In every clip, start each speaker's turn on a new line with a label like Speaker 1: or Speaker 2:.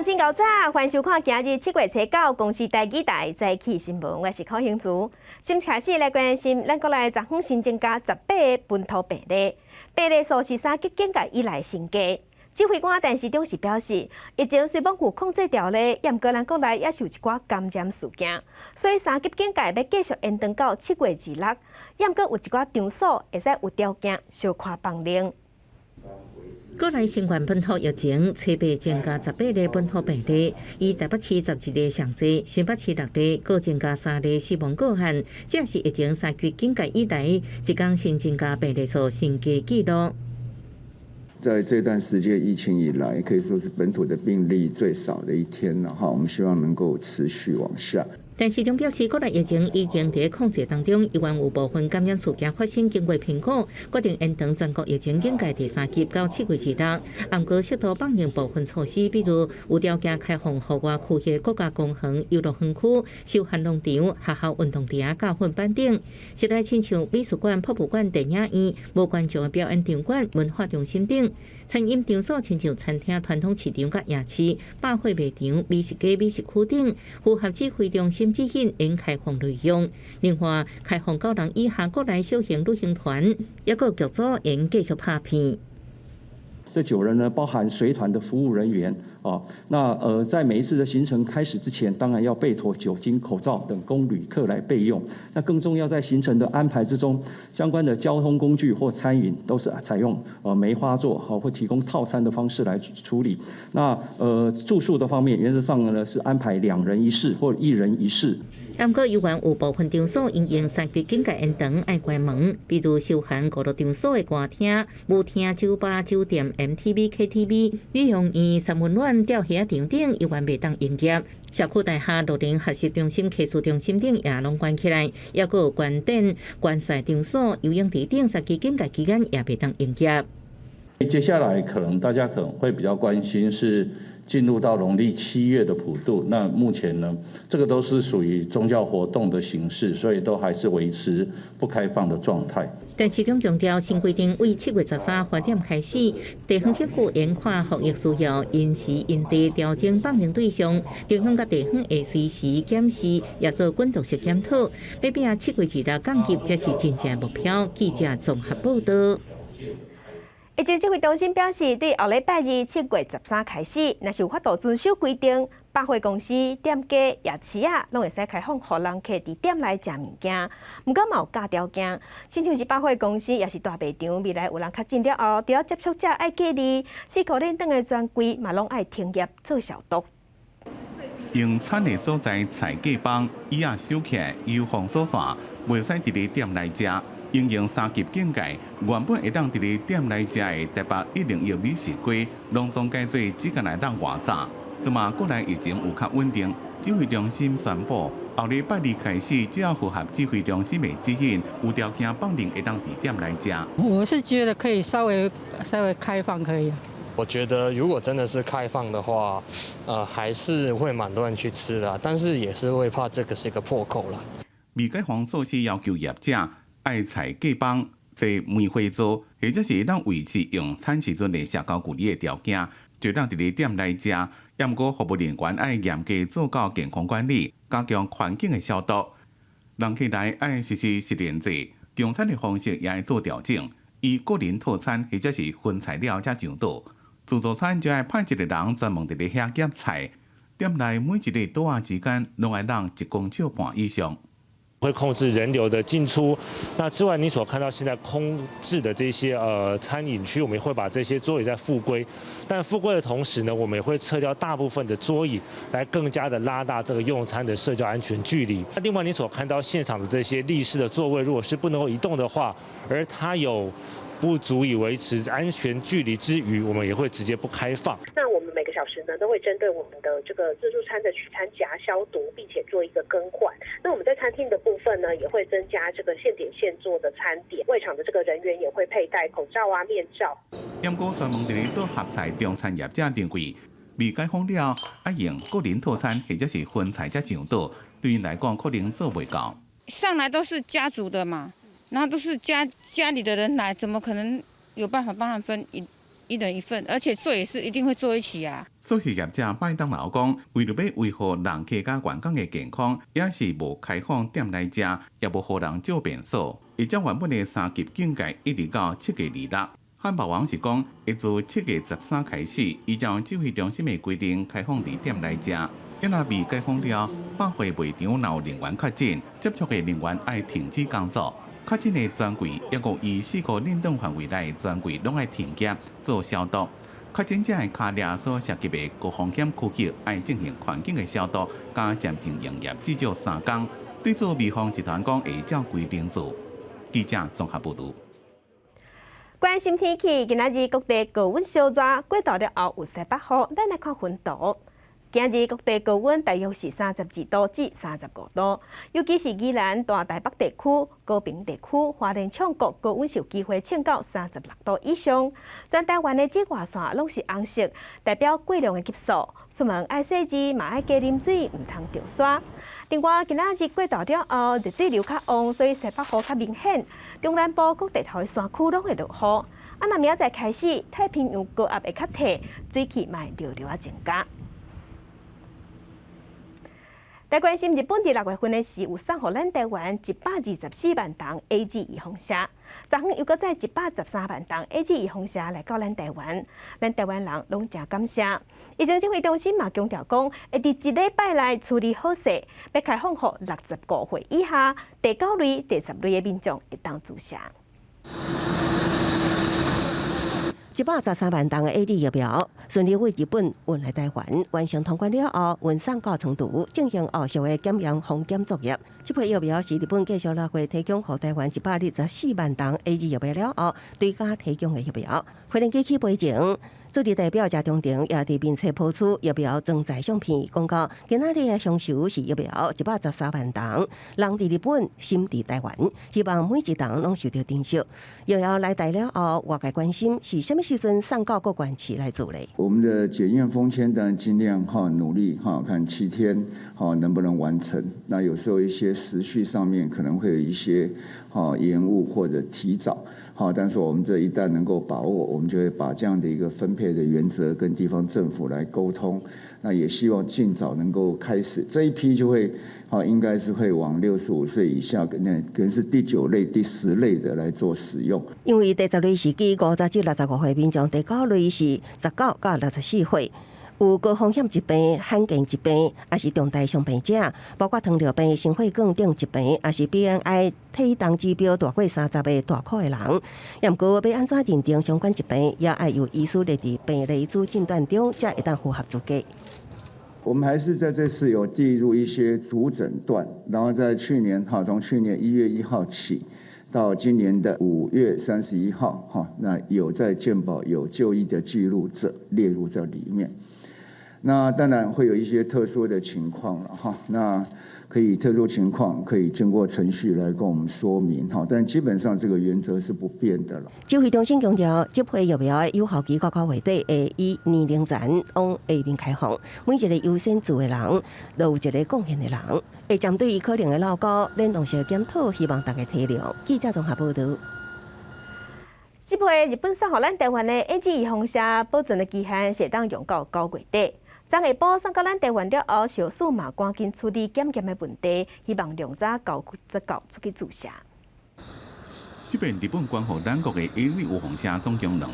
Speaker 1: 清早，欢迎收看今日7月初9公司台记台早起新闻，我是柯兴珠。先开始来关心咱国内昨昏新增加18个本土病例，病例数是3级警戒以来新高。指挥官陈时中是表示，疫情虽然有控制条例，但过咱国内也是有一寡感染事件，所以3级警戒要继续延长到7月26。但阁有一寡场所会使有条件小可放零。
Speaker 2: 国内新冠本土疫情，初八增加18例本土病例，以台北市11例上济，新北市6例，各增加3例死亡个案。这是疫情3级警戒以来，一天新增加病例数新高纪录。
Speaker 3: 在这段时间疫情以来，可以说是本土的病例最少的一天了哈。我们希望能够持续往下。
Speaker 2: 陈时中表示，国内疫情已经在控制当中，依然有部分感染事件发生，经过评估，决定延长全国疫情警戒第3级到7月26。不过，适度放任部分措施，比如有条件开放户外区的国家公园、游乐园区、休闲农场、学校运动场、教训班等，室内亲像美术馆、博物馆、电影院、无观众的表演场馆、文化中心等。餐饮场所亲像餐厅、传统市场、甲夜市、百货卖场、美食街、美食区等，符合指挥中心指引应开放内容。另外，开放9人以下国内小型旅行团，也个剧组应继续拍片。
Speaker 4: 这9人呢，包含随团的服务人员那在每一次的行程开始之前，当然要备妥酒精、口罩等供旅客来备用。那更重要，在行程的安排之中，相关的交通工具或餐饮都是采用梅花座或提供套餐的方式来处理。那住宿的方面，原则上呢是安排2人1室或1人1室。
Speaker 2: 不过，有部分场所因应3级警戒延长爱关门，比如休闲娱乐场所的歌厅、舞厅、酒吧、酒店、MTV、KTV、美容院、三温暖、钓鱼场等，依然未当营业。社区大厦、乐龄学习中心、客诉中心等也拢关起来，也有关店、观赛场所、游泳池等3级警戒期间也未当营业。
Speaker 5: 接下来大家可能会比较关心是进入到农历7月的普渡，那目前呢，这个都是属于宗教活动的形式，所以都还是维持不开放的状态。
Speaker 2: 陈时中强调，新规定为7月138点开始，地方政府研看防疫需要，因时因地调整放任对象，地方甲地方会随时检视，也做滚动式检讨。要拼7月26降级，才是真正目标。记者综合报道。
Speaker 1: 疫情指挥中心表示，对后礼拜日7月13开始，若是有法度遵守规定，百货公司、店家、夜市拢会使开放，互人客伫店内食物件。不过嘛有加条件，亲像是百货公司也是大卖场，未来有人确诊了后，除了接触者爱隔离，4可冷冻的专柜嘛拢爱停业做消毒。
Speaker 6: 用餐的所在菜价帮椅仔收起来，有封锁线，袂使伫咧店内食。应用3级警戒，原本会当伫咧店内食的台北101美食街，拢总改做只敢来当外早。即马国内疫情有较稳定，指挥中心宣布，后礼拜2开始，只要符合指挥中心的指引，有条件放任会当伫店内食。
Speaker 7: 我是觉得可以稍微开放可以。
Speaker 8: 我觉得如果真的是开放的话，还是会蛮多人去吃的，但是也是会怕这个是一个破口了。
Speaker 6: 未开放措施要求业者爱采价帮坐梅花座，或者是当维持用餐时阵的社交距离的条件，就当伫咧店内食。不过服务人员爱严格做到健康管理，加强环境的消毒。人客来爱实施实联制，用餐的方式也爱做调整，以个人套餐或者是分材料才上桌。自助餐就爱派一个人专门伫咧遐夹菜。店内每一个桌仔之间拢爱让1公尺半以上。
Speaker 9: 会控制人流的进出。那之外，你所看到现在空置的这些餐饮区，我们也会把这些桌椅再复归。但复归的同时呢，我们也会撤掉大部分的桌椅，来更加的拉大这个用餐的社交安全距离。那另外，你所看到现场的这些立式的座位，如果是不能够移动的话，而它有不足以维持安全距离之余，我们也会直接不开放。
Speaker 10: 那我们每个小时呢，都会针对我们的这个自助餐的取餐夹消毒，并且做一个更换。那我们在餐厅的部分呢，也会增加这个现点现做的餐点，外场的这个人员也会佩戴口罩啊、面罩。
Speaker 6: 不过专门伫咧做合菜中餐业者认为，未解封了，爱用个人套餐或者是分菜才上桌，对因来讲可能做袂到。
Speaker 11: 上来都是家族的嘛。然后都是家里的人来，怎么可能有办法帮他们分1人1份，而且做也是一定会做一起啊。
Speaker 6: 素食业者拜登老讲，为了要维护人客甲员工的健康，也是无开放店内食，也无互人照便所。而将原本的3级警戒一直到7月26。汉堡王是讲，会自7月13开始，依照指挥中心的规定开放伫店内食。因若未开放了，百货卖场若有人员确诊，接触的人员要停止工作。确诊的专柜，抑有24个冷冻范围内的专柜，拢要停业做消毒。确诊者的卡列所涉及的高风险区域，要进行环境的消毒，加暂停营业至少3天。对此，美方集团讲会照规定做。记者综合报道。
Speaker 1: 关心天气，今仔日各地高温稍热，过到了后有西北雨，咱来看温度。今日各地高温大约是32度至35度，尤其是宜兰大台北地区、高屏地区、花莲唱国高温是有机会升到36度以上。全台湾的紫外线拢是红色，代表过量的急速。出门爱洗衣，嘛爱加啉水，唔通掉沙。另外，今仔日过到了后，热对流较旺，所以西北雨较明显。中南部各地头的山区拢会落雨。若明仔载开始，太平洋高压会较低，水汽嘛会略增加。来关心日本伫6月份的时有送予咱台湾124万吨 AG2 风车，昨昏又搁再113万吨 AG2 风车来到咱台湾，咱台湾人拢真感谢。疫情指挥中心嘛强调讲，会伫1礼拜内处理好势，要开放予65岁以下、第9类、第10类的民众会当注射。
Speaker 12: 113万吨的 AD 疫苗顺利为日本运来台湾，完成通关了后，运送到成都进行后续的检验防检作业。这批疫苗是日本继续6月提供给台湾124万吨 AG 疫苗了后，对家提供的疫苗。飞行机起飞前，驻日代表谢中庭也伫面册抛出疫苗装载相片，公告今仔日的享受是疫苗113万吨，人伫日本，心伫台湾，希望每一吨拢受到珍惜。疫苗来台了后，外界关心是什么时阵送到各县市来做嘞？
Speaker 3: 我们的检验封签当然尽量努力看7天能不能完成。那有时候一些时序上面可能会有一些延误或者提早。但是我们这一旦能够把握，我们就会把这样的一个分配的原则跟地方政府来沟通。那也希望尽早能够开始，这一批就会应该是会往65岁以下，可能是第9类、第10类的来做使用。
Speaker 12: 因为第10类是指50至65岁民众，第9类是19到64岁。有高风险疾病、罕见疾病，也是重大伤病者，包括糖尿病、心血管等疾病，也是 BMI 体重指标大过30的大块的人。也毋过要安怎认定相关疾病，也要有医师列伫病例组诊断中，才会当符合资格。
Speaker 3: 我们还是在这次有递入一些主诊断，然后在去年从去年1月1号起。到今年的5月31号，那有在健保有就医的记录者列入这里面。那当然会有一些特殊的情况了哈，那特殊情况可以经过程序来跟我们说明哈，但基本上这个原则是不变的了。
Speaker 12: 指挥中心强调，这批疫苗的有效期到9月底会以年龄层往下面开放，每一个优先做的人都有一个贡献的人，会针对可能的老高联动性检讨，希望大家体谅。记者综合报道。
Speaker 1: 这批日本送予咱台湾的 AG2 风车保存的期限是当用到9月底。昨下晡送到咱台湾了后，小数嘛赶紧处理检验的问题，希望量早交出去注射。
Speaker 6: 这边日本关乎咱国的 AG2 风车总共2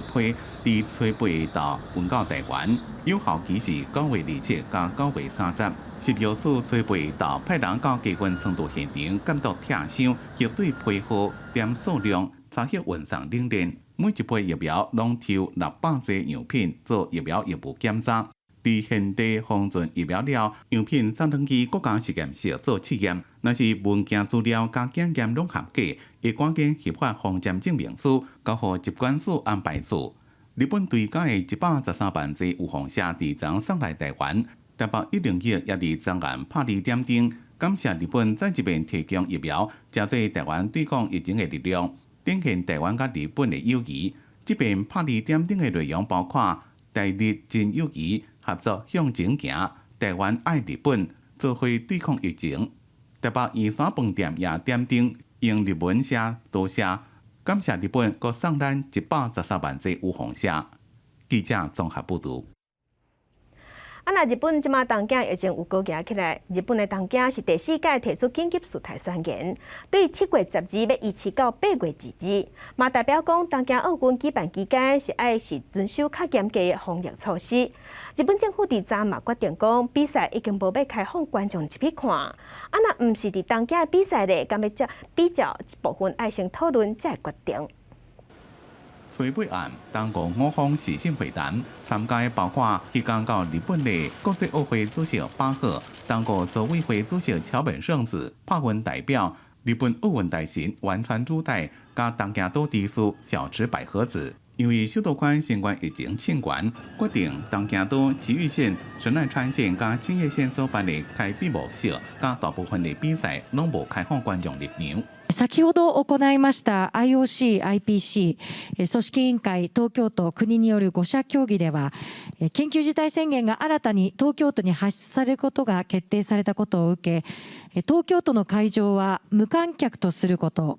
Speaker 6: 批，伫初8到运到台湾，有效期是9月27到9月30。是标示初8到派人到机关成都现场监督拆箱、核对批货、点数量、查核运送冷链。每一批疫苗拢抽600剂样品做疫苗业务检查。伫现地封存疫苗了，样品送登去国家实验室做试验。若是文件资料加检验拢合格，会赶紧核发防检证明书，交予疾管署安排处。日本对家的113万剂有风车伫昨送来台湾，台北101也伫昨晚拍2点钟，感谢日本再一遍提供疫苗，加做台湾对抗疫情的力量，展现台湾甲日本的友谊。这边拍2点钟的内容包括台日真友谊。合作向前行，台湾爱日本，做伙对抗疫情。台北圆山饭店也点灯用日文写多谢，感谢日本，佮送咱113万剂有风车。记者综合报道。
Speaker 1: 那日本即马东京疫情有高行起来，日本的东京是第4届提出紧急事态宣言，对7月12要延期到8月2日。嘛代表讲，东京奥运举办期间是遵守较严格的防疫措施。日本政府伫昨嘛决定讲，比赛已经无要开放观众入去看。若毋是伫东京的比赛咧，敢要比较一部分爱先讨论才会决定。
Speaker 6: 崔尾案，中国5方视讯会谈，参加的包括迄天到日本的国际奥会主席巴赫、中国组委会主席桥本圣子、帕文代表、日本奥运大臣丸川珠代，甲东京都知事小池百合子。因为首都圈新冠疫情清悬，决定东京都、埼玉县、神奈川县甲千叶县所办的开闭幕式，甲大部分的比赛拢无开放观众入场。
Speaker 13: 先ほど行いました IOC、IPC、組織委員会、東京都、国による5者協議では、緊急事態宣言が新たに東京都に発出されることが決定されたことを受け、東京都の会場は無観客とすること、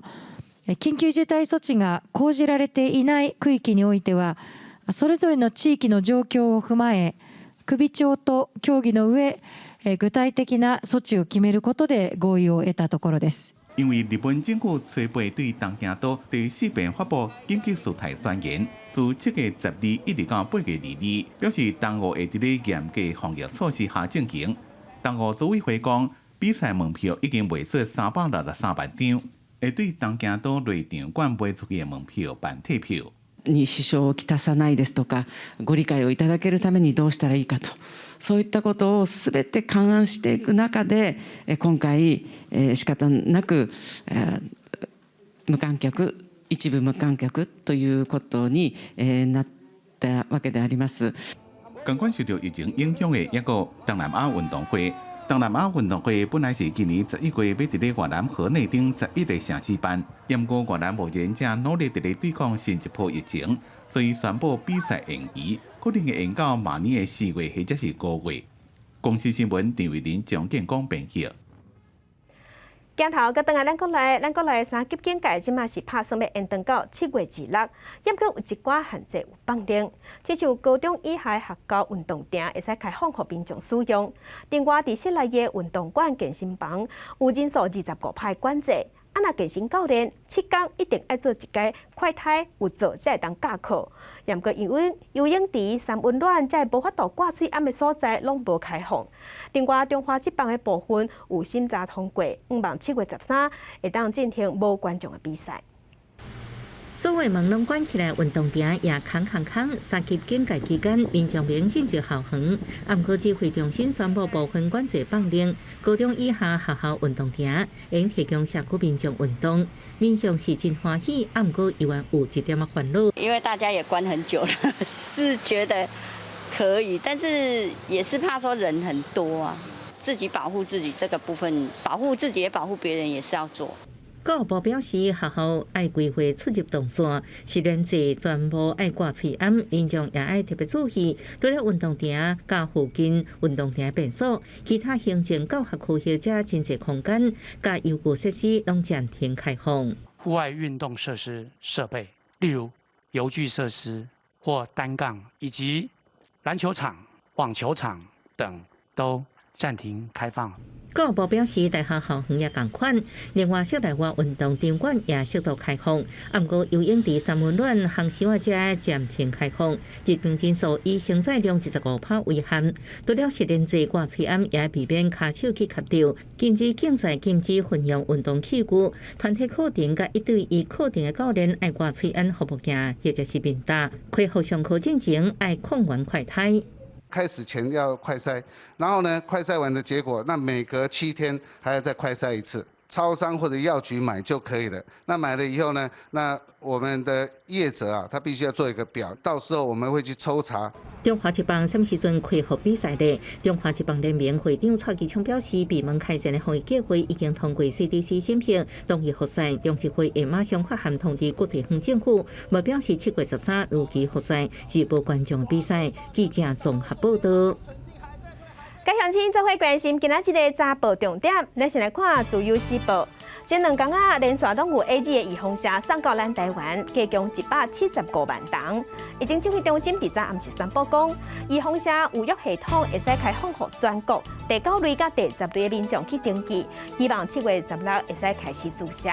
Speaker 13: 緊急事態措置が講じられていない区域においては、それぞれの地域の状況を踏まえ、首長と協議の上、具体的な措置を決めることで合意を得たところです。
Speaker 6: 因为日本政府初八对东京都第4遍发布紧急事态宣言，自7月12一直到8月2日，表示东奥会伫咧严格防疫措施下进行。东奥组委会讲，比赛门票已经卖出363万张，会对东京都内场馆卖出去的門票辦退票。
Speaker 14: に支障をきたさないですとか、ご理解をいただけるためにどうしたらいいかと、そういったことをすべて勘案していく中で、今回仕方なく無観客、一部無観客ということになったわけであります。
Speaker 6: 尽管受到疫情影響嘅一個東南亞運動會。東南亞運動會本來是今年11月要伫咧越南河內町11個城市辦，不過越南目前正努力伫咧對抗新一波疫情，所以宣布比賽延期，可能會延到明年嘅4月或者是5月。公司新聞陳慧琳、張建光編輯。
Speaker 1: 鏡頭佮等下，咱國內三級警戒，即馬是拍算要延長到7月26，不過有一寡限制有放令，即像高中以下學校運動場會使開放予民眾使用。另外，伫室內嘅運動館、健身房有人數25排管制。若健身教練7天一定要做一屆快篩，有做才會當教課。不過游泳池、三溫暖才無法度掛水暗的所在，攏無開放。另外，中華職棒的部分有審查通過，希望7月13會當進行無觀眾的比賽。
Speaker 2: 所有門攏關起來，運動場也空。三級警戒期間，民眾免進入校園。不過指揮中心宣布部分管制放令，高中以下學校運動場應提供社區民眾運動。民眾是真歡喜，不過依然有一點仔煩惱。
Speaker 15: 因為大家也關很久了，是覺得可以，但是也是怕說人很多啊，自己保護自己這個部分，保護自己也保護別人也是要做。
Speaker 2: 教育部表示，學校愛規劃出入動線，實聯制全部愛掛喙罨，民眾也愛特別注意，除了運動場、甲附近運動場便所，其他行政教學區或者經濟空間、甲遊具設施攏暫停開放。
Speaker 16: 戶外運動設施設備，例如遊具設施或單槓，以及籃球場、網球場等，都暫停開放。
Speaker 2: 教育部表示，大學校園也同款，另外室內外運動場館也適度開放，不過游泳池、三溫暖、烘燒或者暫停開放，入場人數以承載量15%為限。除了實聯制掛喙罨，也避免骹手去磕到，禁止競賽、禁止混用運動器具，團體課程甲1對1課程的教練愛掛喙罨服務鏡或者是面罩，開學上課進前愛控完快篩。
Speaker 17: 開始前要快篩，然後呢，快篩完的結果，那每隔7天還要再快篩一次。超商或者藥局買就可以了。那買了以後呢，那我們的業者啊，他必須要做一個表，到時候我們會去抽查。
Speaker 2: 中華職棒什麼時陣開復比賽呢？中華職棒聯盟會長蔡其昌表示，閉門開戰的防疫計劃已經通過 CDC 審核，同意復賽。中職會會馬上發函通知各地方政府，目標是7月13如期復賽，是無觀眾比賽。記者綜合報道。該鄉親做伙關心今仔日的早報重點，咱先來看自由時報。
Speaker 1: 这2天啊，连续拢有 A G 的预防车送到咱台湾，加共175万人。疫情指挥中心伫早暗时宣布讲，预防车预约系统会使开放予全国第9类甲第10类的民众去登记，希望7月16会使开始注射。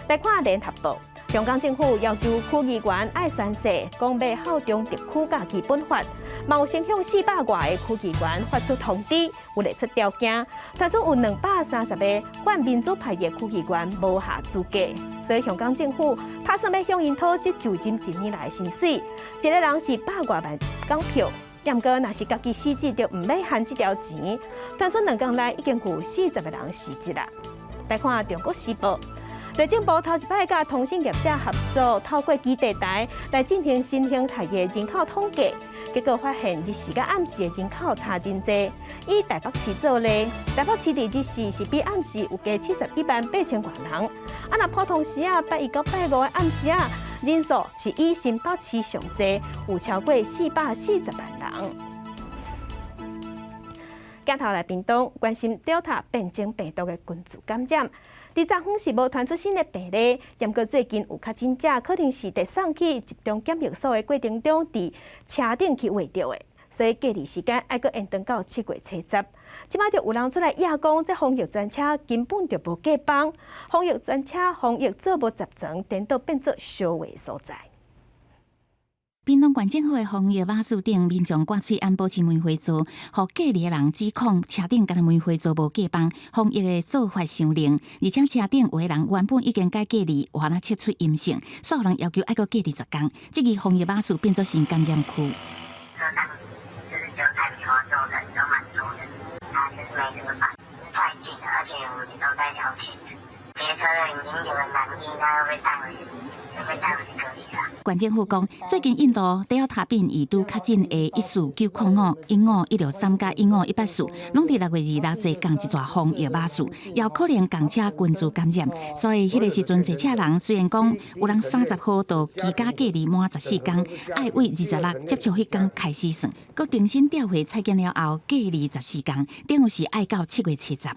Speaker 1: 来看联合报。香港政府要求区议员爱宣誓，讲要效忠特区甲基本法。嘛有先向400外个区议员发出通知，有列出条件，传出有230个泛民主派嘅区议员无下资格，所以香港政府打算要向因讨这就任1年来薪水，一个人是100外万港票。不过，若是家己辞职，就唔要含这条钱。传出2天内已经有40个人辞职啦。来看中国时报。内政部头一摆甲通讯业者合作，透过基地台来进行新形态的人口统计，结果发现日时甲暗时的人口差真多。以台北市做例，台北市伫日时是比暗时有加71万8千外人，若普通时8月到8月的暗时人数是以新北市上济，有超过440万人。镜头来屏东，关心 Delta 变种病毒的群组感染。伫昨昏是无传出新的病例，不过最近有确诊者可能是伫送去集中检疫所的过程中，伫车顶去画到的，所以隔离时间还阁延长到7月初10。即摆就有人出来压讲，这防疫专车根本就无假帮，防疫专车防疫做无集成，颠倒变做烧话所在。
Speaker 18: 屏东县政府的防疫马术顶，民众挂喙安保持梅花座，互隔离的人指控车顶甲梅花座无假帮，防疫的做法伤灵，而且车顶有的人原本已经该隔离，还那测出阴性，所有人要求还阁隔离10天，这个防疫马术变作新感染区。
Speaker 19: 就是只有台北、欧洲人都蛮多的，就是没这个反应，太近了，而且我们都在聊天。别车的已经有人染疫，那会被带回去，隔离啦。
Speaker 18: 县政府讲，最近印度 Delta 变异拄确诊的14905、15163甲15184，拢伫6月26日共一撮防疫马术，也有可能共车群组感染。所以迄个时阵，坐车人虽然讲有人30号到居家隔离满14天，爱为26接触迄天开始算，佮重新调回采检了后隔离14天，等于是爱到7月初10。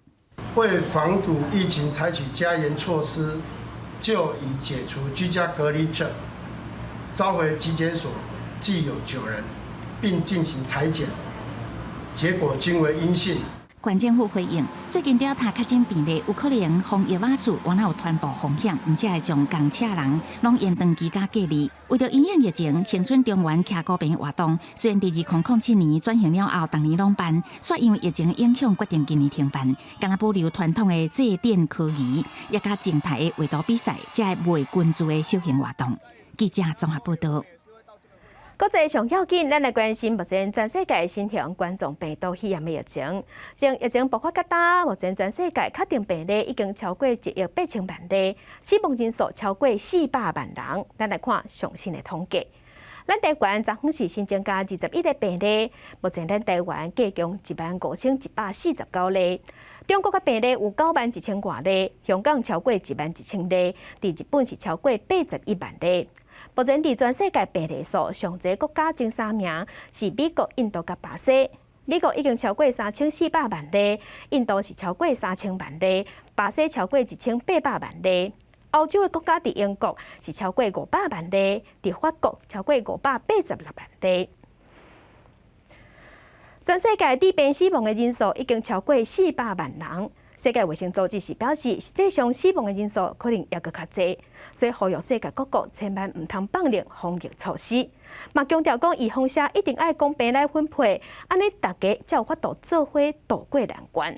Speaker 20: 为防堵疫情采取加严措施，就已解除居家隔离者，召回集检所计有9人，并进行采检，结果均为阴性。
Speaker 18: 县政府回应，最近Delta确诊病例有可能防疫马术完有传播风险，而且会将共车人拢延长居家隔离。为着因应疫情，恒春中原骑高坪活动，虽然伫2007年转型了后，逐年拢办，却因为疫情影响，决定今年停办。敢若保留传统的祭典科仪，也甲静态的画图比赛，才会袂群聚的小型活动。记者综合报道。
Speaker 1: 国际上要紧，咱来关心目前全世界新型冠状病毒肺炎的疫情。从疫情爆发到今，目前全世界确定病例已经超过1亿8千万例，死亡人数超过400万人。咱来看最新的统计。咱台湾昨昏是新增加21个病例，目前咱台湾计共15149例。中国嘅病例有91000外例，香港超过11000例，伫日本是超过81万例。目前伫全世界病例数上侪国家前3名是美国、印度甲巴西。美国已经超过3400万例，印度是超过3000万例，巴西超过1800万例。欧洲的国家伫英国是超过500万例，伫法国超过586万例。全世界致病死亡的人数已经超过400万人。世界卫生组织是表示，实际上死亡的人数可能也搁较侪，所以呼吁世界各国千万唔通放任防疫措施。嘛强调讲，预防车一定爱公平来分配，安尼大家才有法度做伙渡过难关。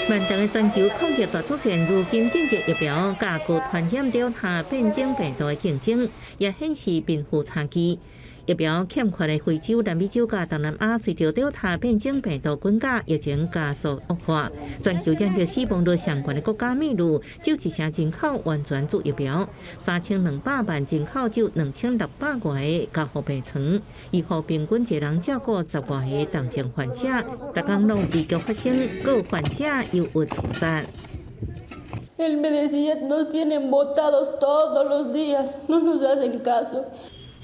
Speaker 2: 万众的全球抗疫大作战，如今正值疫苗加具传染Delta变种病毒的竞争，也显示贫富差距。疫苗欠缺的非洲、南美洲甲东南亚，随着Delta变种病毒滚价，疫情加速恶化。全球占着死亡率上悬的国家秘鲁，只有1成人口完全注疫苗，3200万人口只有2600外个交互病床，预后平均一人照顾10外个重症患者，逐天拢持续发生，各患者忧郁自杀。
Speaker 21: El me decía, nos tienen botados todos los días, no nos hacen caso.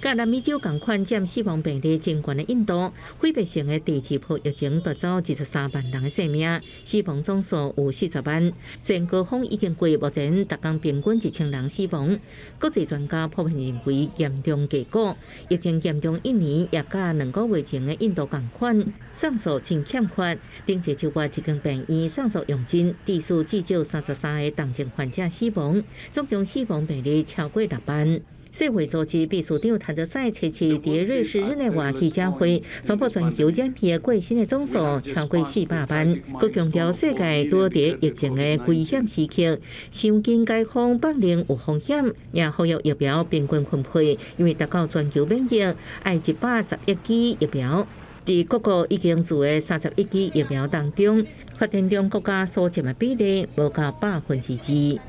Speaker 2: 甲南美洲同款占死亡病例真悬的印度，肺炎性的第二波疫情夺走23万人的性命，死亡总数有40万。虽然高峰已经过，目前每天平均1000人死亡。国际专家普遍认为严重低估，疫情严重1年，也甲2个月前的印度同款，上诉真欠缺。顶一周外，一间病院上诉用尽，致数至少33个重症患者死亡，总共死亡病例超过6万。世卫组织秘书长谭德赛初次伫瑞士日内瓦记者会宣布，全球染疫过身的总数超过400万。佮强调世界拄伫疫情的危险时期，伤紧解封放任有风险，也呼吁疫苗平均分配，因为达到全球免疫，爱110亿剂疫苗。伫各国已经做的31剂疫苗当中，发展中国家所占的比例无到2%。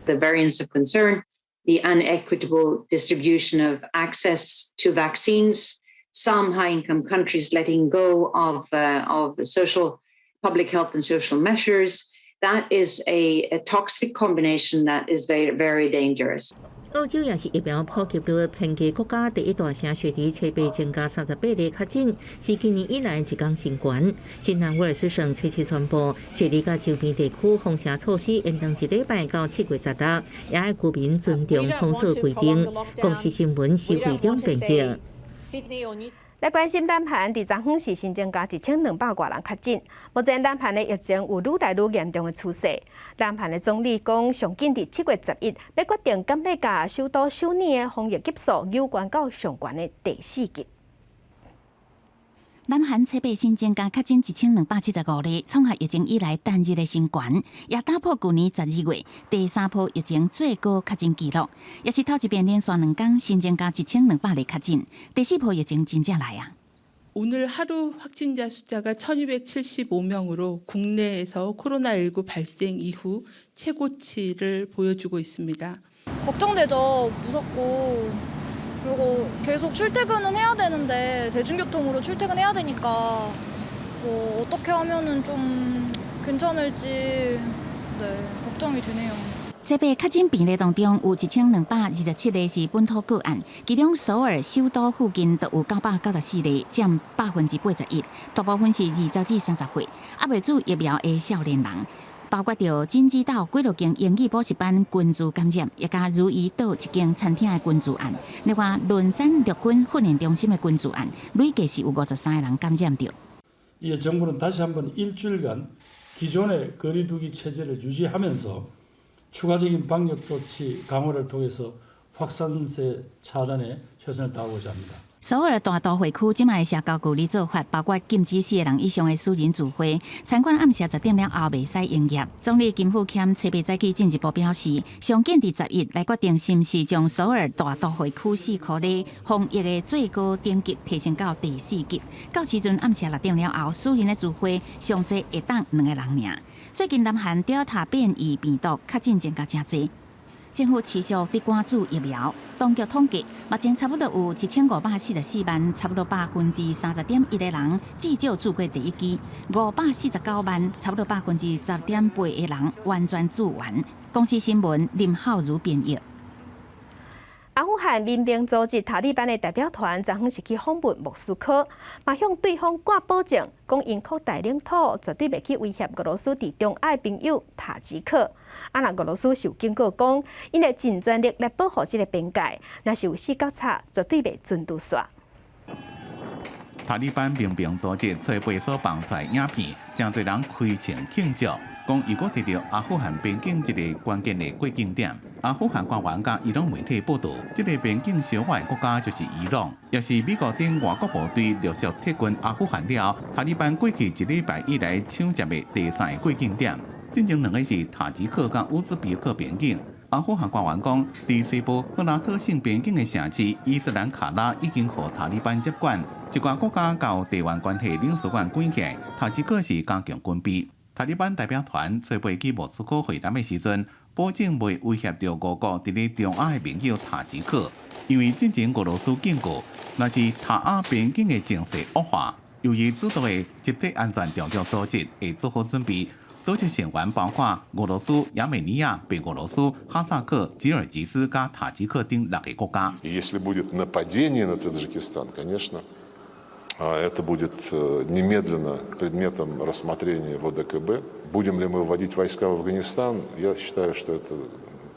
Speaker 21: The variants of concern, the unequitable distribution of access to vaccines, some high-income countries letting go of social, public health and social measures. That is a toxic combination that is very, very dangerous.
Speaker 2: 澳洲也是疫苗普及率偏低国家，第一大城雪梨七倍增加38例确诊，是今年以来一天新高。新南威尔士省初次宣布，雪梨甲周边地区封城措施延长1礼拜到7月16日，也要居民尊重封锁规定。公司新闻是会中编辑。
Speaker 1: 来关心南韩，伫昨昏是新增加1200多人确诊。目前南韩的疫情有愈来愈严重的趋势。南韩的总理讲，上紧伫7月11日要决定敢要甲首都首尔的防疫级数有关到上悬的第4级。
Speaker 18: 南韩初八新增加确诊1275例，创下疫情以来单日的新高，也打破去年12月第3波疫情最高确诊纪录，也是头一遍连续2天新增加1200例确诊。第4波疫情真正来啊！
Speaker 22: 오늘 하루 확진자 숫자가 1275명으로 국내에서 코로나19 발생 이후 최고치를 보여주고 있습니다.
Speaker 23: 걱정되죠. 무섭고 그리고 계속 출퇴근은 해야 되는데 대중교통으로 출퇴근해야 되니까 뭐 어떻게 하면은 좀 괜찮을지 걱정이 되네요.
Speaker 18: 这笔确诊病例当中有1227例是本土个案，其中首尔首都附近就有994例，占81%，大部分是20至30岁，还未注疫苗的少年人，包括着金鸡岛几多间英语补习班群聚感染，也甲如意岛一间餐厅的群聚案，另外伦山陆军训练中心的群聚案，累计是有53个人感染着。
Speaker 24: 이 정부는 다시 한번 일주일간 기존의 거리두기 체제를 유지하면서 추가적인 방역 조치 강화를 통해서 확산세 차단에 최선을 다하고자 합니다.
Speaker 18: 首尔大都会区即卖社交距离做法，包括禁止4个人以上的私人聚会，餐馆暗时10点了后袂使营业。总理金富谦初八早起进一步表示，上紧伫10日来决定是毋是将首尔大都会区4区内防疫的最高等级提升到第4级。到时阵暗时6点了后，私人的聚会上济会当2个人尔。最近南韩Delta变异病毒确诊增加真济。 政府持续伫关注疫苗，当局统计，目前差不多有1544万，差不多30.1%的人至少做过第1剂，549万，差不多10.8%的人完全做完。公司新闻林浩如编译。
Speaker 1: 阿富汗民兵组织塔利班的代表团昨昏是去访问莫斯科，嘛向对方挂保证，讲因扩大领土绝对袂去威胁俄罗斯伫中亚朋友塔吉克。啊，若俄罗斯是有警告讲，因会尽全力来保护这个边界，若是有死角差，绝对袂准拄煞。
Speaker 6: 塔利班民兵组织初八所放出的影片，真侪人开枪庆祝。 讲如果摕到阿富汗边境一个关键的过境点，阿富汗官员甲伊朗媒体报道，这个边境小外国家就是伊朗，也是美国等外国部队陆续撤军阿富汗了。塔利班过去1礼拜以来抢占的第3个过境点，进前2个是塔吉克甲乌兹别克边境。阿富汗官员讲，伫西部赫拉特省边境的城市伊斯兰卡拉已经和塔利班接管，一寡国家交地缘关系领事馆关起来，塔吉克是加强军备。 塔利班代表团初八去莫斯科会谈的时阵，保证袂威胁到俄国伫咧中亚的盟友塔吉克，因为之前俄罗斯警告，若是塔亚边境的情势恶化，由于主导的集体安全条约组织会做好准备，组织成员包括俄罗斯、亚美尼亚、白俄罗斯、哈萨克、吉尔吉斯加塔吉克等6个国家。
Speaker 4: Если будет нападение на Таджикистан, конечно, это будет немедленно предметом рассмотрения в ОДКБ. Будем ли мы вводить войска в Афганистан? Я считаю, что это,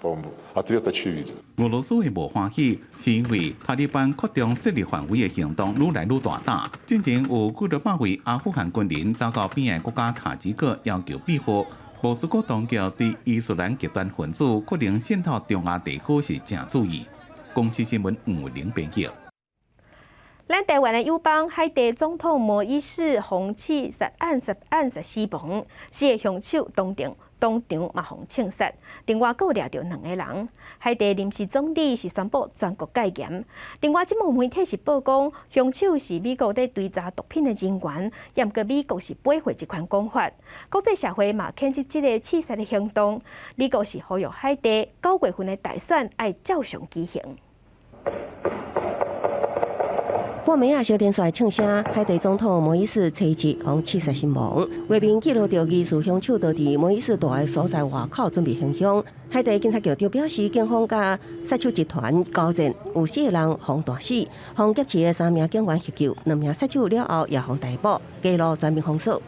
Speaker 4: по-моему, ответ очевиден.
Speaker 6: 俄罗斯会无欢喜，是因为塔利班扩张势力范围的行动愈来愈大胆。之前有几多百位阿富汗军人走到边个国家塔吉克要求庇护。莫斯科当局对伊斯兰极端分子可能渗透中亚地区是正注意。公司新闻吴玲编辑。
Speaker 1: 咱台湾的友邦海地总统摩伊士洪刺杀案死亡，死的凶手当场嘛互枪杀，另外佫掠着2个人。海地临时总理是宣布全国戒严。另外，即幕媒体是报讲，凶手是美国在追查毒品的人员，也毋过美国是驳回这款讲法。国际社会嘛谴责即个刺杀的行动。美国是呼吁海地9月份的大选要照常举行。半暝小电视唱声，海地总统摩伊士初7互刺杀身亡。画面记录着疑似凶手倒伫摩伊士住的所在外口准备行凶。海地警察局长表示，警方甲杀手集团交战，有4个人互打死，互劫持的3名警员获救，2名杀手了后也互逮捕，街路全面封锁。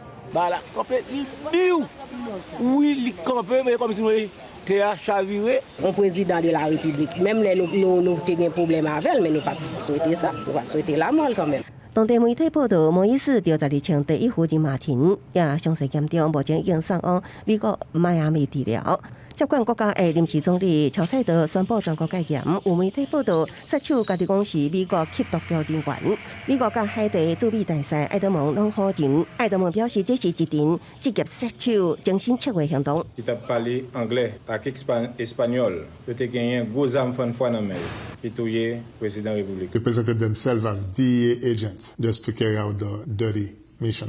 Speaker 5: Un président de la République, même nous avons un problème avec elle, mais nous ne pouvons pas souhaiter ça, nous pouvons souhaiter la mort quand même.
Speaker 1: 当地媒体报道，摩伊士调查日前第一夫人马婷也伤势严重，目前已经送往美国迈阿密治疗。接管国家的临时总理乔赛德宣布全国戒严。有媒体报道，杀手家己讲是美国缉毒局人员。美国甲海地驻美大使艾德蒙拢好认。艾德蒙表示，这是一场职业杀手精心策划行动。
Speaker 7: 伊搭parler anglais, tak espagnol, 佢哋gagné gros armes fois dans main, puis tuer président république.
Speaker 8: They presented themselves as DEA agents just to carry out the dirty mission.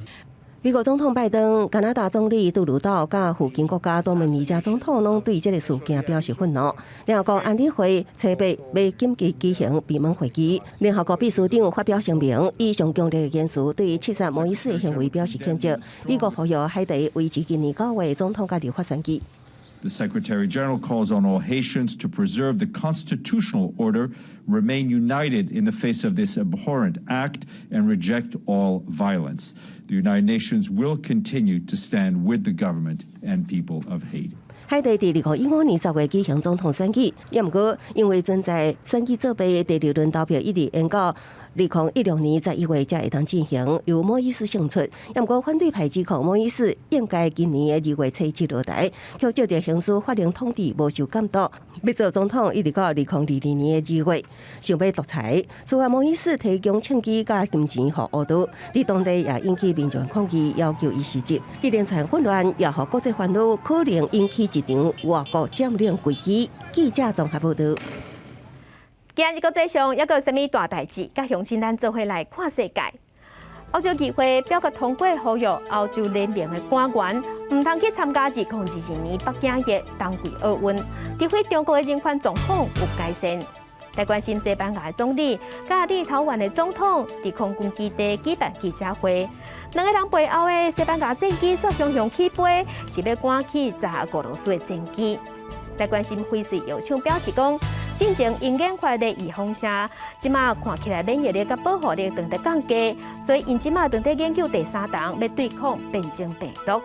Speaker 1: 美国总统拜登、加拿大总理杜鲁道甲附近国家多名2家总统拢对这个事件表示愤怒。联合国安理会初8要紧急举行闭门会议。联合国秘书长发表声明，以上强烈的言辞对刺杀摩伊士的行为表示谴责。美国呼吁海地维持今年9月总统甲立法选举。
Speaker 25: The Secretary General calls on all Haitians to preserve the constitutional order, remain united in the face of this abhorrent act, and reject all violence. The United Nations will continue to stand with the government and people of Haiti.
Speaker 1: 海地伫2015年10月举行总统选举，也毋过因为存在选举作弊的第2轮投票一直延到2016年11月才会当进行，由摩伊士胜出。也毋过反对派指控摩伊士应该今年的2月初7落台，却照着刑事法令统治无受监督，要做总统一直到2022年的2月，想要独裁。此外，摩伊士提供枪支甲金钱予乌都，伫当地也引起民众抗议，要求伊辞职。一连串混乱也予国际烦恼，可能引起一场外国占领危机。记者综合报道。今日国际上还有甚物大代志？甲乡亲咱做伙来看世界。欧洲议会表决通过，呼吁欧洲联盟的官员唔通去参加2022年北京的冬季奥运，除非中国的人权状况有改善。来关心西班牙的总理甲立陶宛的总统伫空军基地举办记者会，2个人背后的西班牙战机率先向起飞，是要赶去炸俄罗斯的战机。来关心翡翠药厂表示讲，进前因研发的预防车，即马看起来免疫力甲保护力长得降低，所以因即马正在研究第3弹，要对抗变种病毒。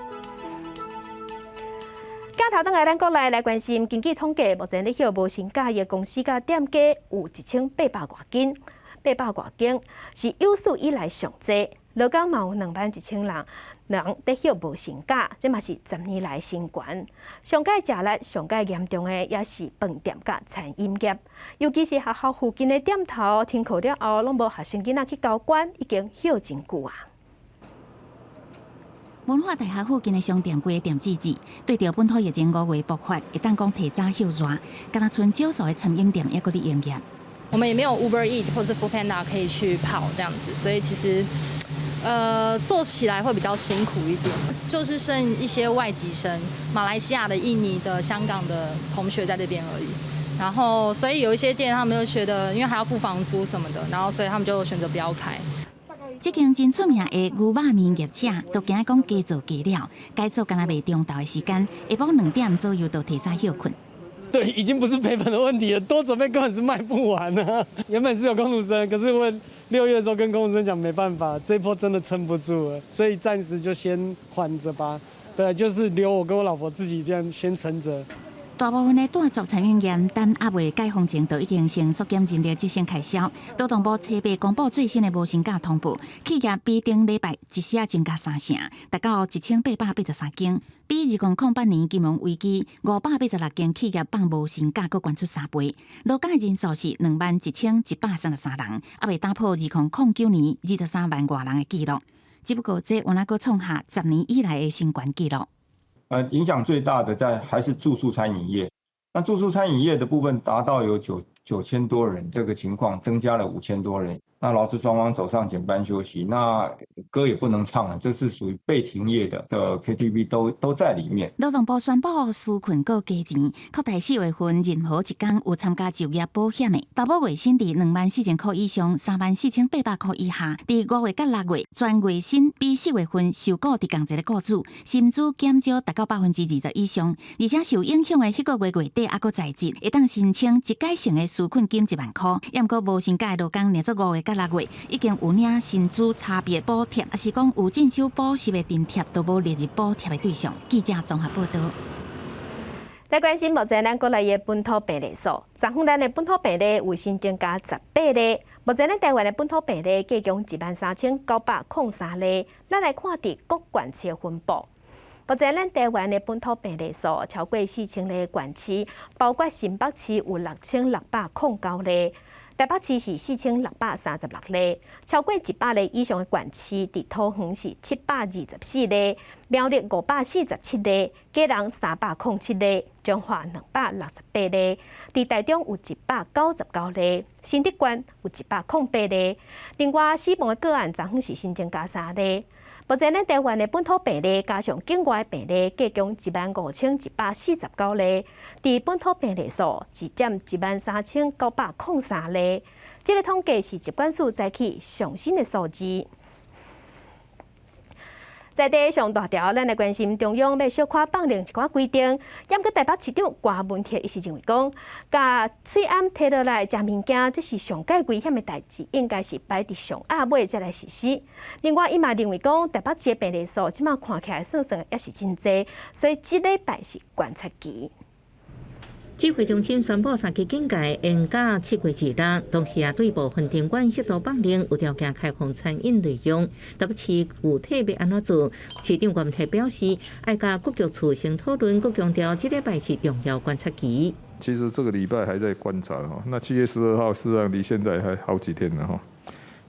Speaker 1: 镜头等下，咱国内来关心，根据统计，目前咧休无薪假的公司甲店家有1800多斤，800多斤是有史以来上济。劳工嘛有21000人咧休无薪假，这嘛是10年来新高。上届食力上届严重的也是饭店甲餐饮业，尤其是学校附近的店头，停课了后拢无学生囡仔去交关，已经休真久啊。
Speaker 18: 文化大学附近的商店规个店自治，对着本土疫情5月爆发，会当讲提早休热，敢若剩少数的餐饮店还搁伫营业。
Speaker 26: 我们也没有 Uber Eat 或是 Foodpanda 可以去跑这样子，所以其实做起来会比较辛苦一点。就是剩一些外籍生，马来西亚的、印尼的、香港的同学在这边而已。然后，所以有一些店他们就觉得，因为还要付房租什么的，然后所以他们就选择不要开。
Speaker 18: 即间真出名的牛肉面业者都惊讲加做加料，该做干那卖中昼的时间，下晡2点左右都提早休困。
Speaker 3: 对，已经不是赔本的问题了，多准备根本是卖不完啊。原本是有工读生，可是我6月的时候跟工读生讲没办法，这一波真的撑不住了，所以暂时就先缓着吧。对，就是留我跟我老婆自己这样先撑着。
Speaker 18: 大部分的大作产业园等还未解封前，就已经先缩减人力，节省开销。劳动部七月公布最新的无薪假通报，企业比顶礼拜一时增加3成，达到1883间，比2008年金融危机586间企业放无薪假，佫悬出3倍。劳假人数是21133人，还未打破2009年23万外人的纪录。只不过这原来佫创下10年以来的新高纪录。
Speaker 9: 影响最大的还是住宿餐饮业。那住宿餐饮业的部分达到有9000多人，这个情况增加了5000多人。那劳资双方走上减班休息，那歌也不能唱了，这是属于被停业的 KTV 都在里面。
Speaker 18: 劳动部宣布纾困佮加钱，扩大4月份任何一天有参加就业保险的，投保月薪伫24000块以上，34800块以下。伫5月甲6月，全月薪比4月份受雇伫同一个雇主，薪资减少达到20%以上，而且受影响的迄个月月底还佫在职，会当申请一改性的纾困金1万块。抑过无薪假的劳工，连做5月甲6月已经有领薪资差别补贴，也是讲有进修补习的津贴都无列入补贴的对象。记者综合报道。
Speaker 1: 来关心目前咱国内的本土病例数，昨昏咱的本土病例有新增加18例。目前咱台湾的本土病例计共13903例。咱来看伫各县市的分布。目前咱台湾的本土病例数超过4000例的县市，包括新北市有6609例。台北市是4636例，超过100例以上的县市，伫桃园是724例，苗栗547例，基隆307例，彰化268例，伫台中有199例，新竹县有108例。另外，死亡的个案昨昏是新增加3例。目前咱台湾的本土病例加上境外病例，计共15149例。伫本土病例数是占13903例。这个统计是疾管署早起上新的数字。在地上大条，咱来关心中央要小可放另一寡规定。抑过台北市长郭文铁伊是认为讲，甲喙暗摕落来食物件，这是上介危险的代志，应该是摆伫上暗尾才来实施。另外，伊嘛认为讲，台北市的病例数即马看起来算也是真济，所以这礼拜是观察期。
Speaker 2: 指挥中心宣布3级警戒延到7月2日，同时也对部分场馆适度放令，有条件开放餐饮内容。台北市具体要安怎做？市长郭文铁表示，要甲各局处先讨论，佮强调这礼拜是重要观察期。
Speaker 10: 其实这个礼拜还在观察哈，那7月12号事实上离现在还好几天了哈。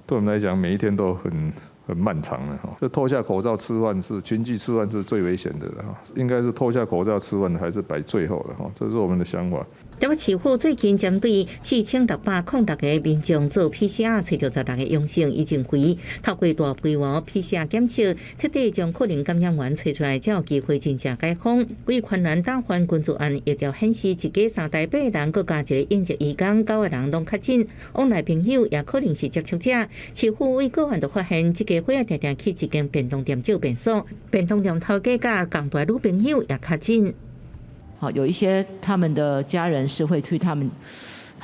Speaker 10: 对我们来讲，每一天都很漫长的哈，就脱下口罩吃饭是群聚吃饭是最危险的哈，应该是脱下口罩吃饭还是摆最后的哈，这是我们的想法。
Speaker 2: 台北市府最近针对4606个民众做 PCR， 找到16个阳性，已经回透过大规模 PCR 检测，彻底将可能感染源找出来，才有机会真正解封。为传染大患群组案疫调显示，一家3台8人，佮加一个应急义工，9个人拢确诊，往来朋友也可能是接触者。市府为个案就发现，这个火定定去一间便当店照便所，便当店头家甲共大女朋友也确诊。
Speaker 11: 好，有一些他们的家人是会去他们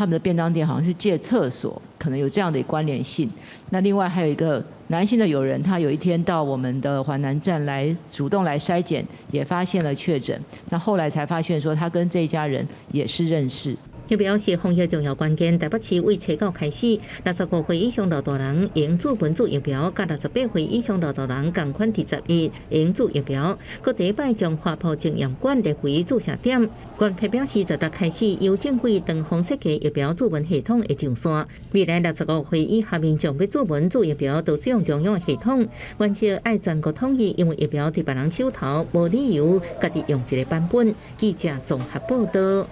Speaker 11: 的便当店，好像是借厕所，可能有这样的关联性。那另外还有一个男性的友人，他有一天到我们的环南站来主动来筛检，也发现了确诊。那后来才发现说，他跟这一家人也是认识。
Speaker 2: 他表示，防疫重要关键，台北市为初9开始，65岁以上老大人用注本注疫苗，甲68岁以上老大人同款第11用注疫苗。佮第一摆将花圃检验馆列为注射点。官方表示，10日开始，邮政会长方设计疫苗注文系统会上线。未来65岁以下民众要注文注疫苗，都使用中央系统。原则爱全国统一，因为疫苗伫别人手头，无理由家己用一个版本。记者综合报道。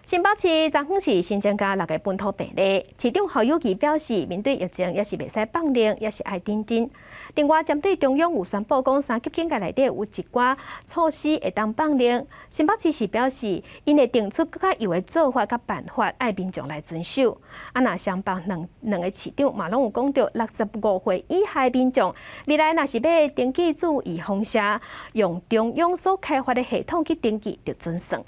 Speaker 1: 新北市昨昏是新增加6个本土病例，市长侯友宜表示，面对疫情也是袂使放任，也是爱认真。另外，针对中央有宣布讲3级警戒内底有一寡措施会当放任，新北市是表示，因会定出更较优的做法甲办法，爱民众来遵守。若双北两个市长嘛拢有讲到，65岁以下民众未来若是要登记注意风险，用中央所开发的系统去登记，就准算。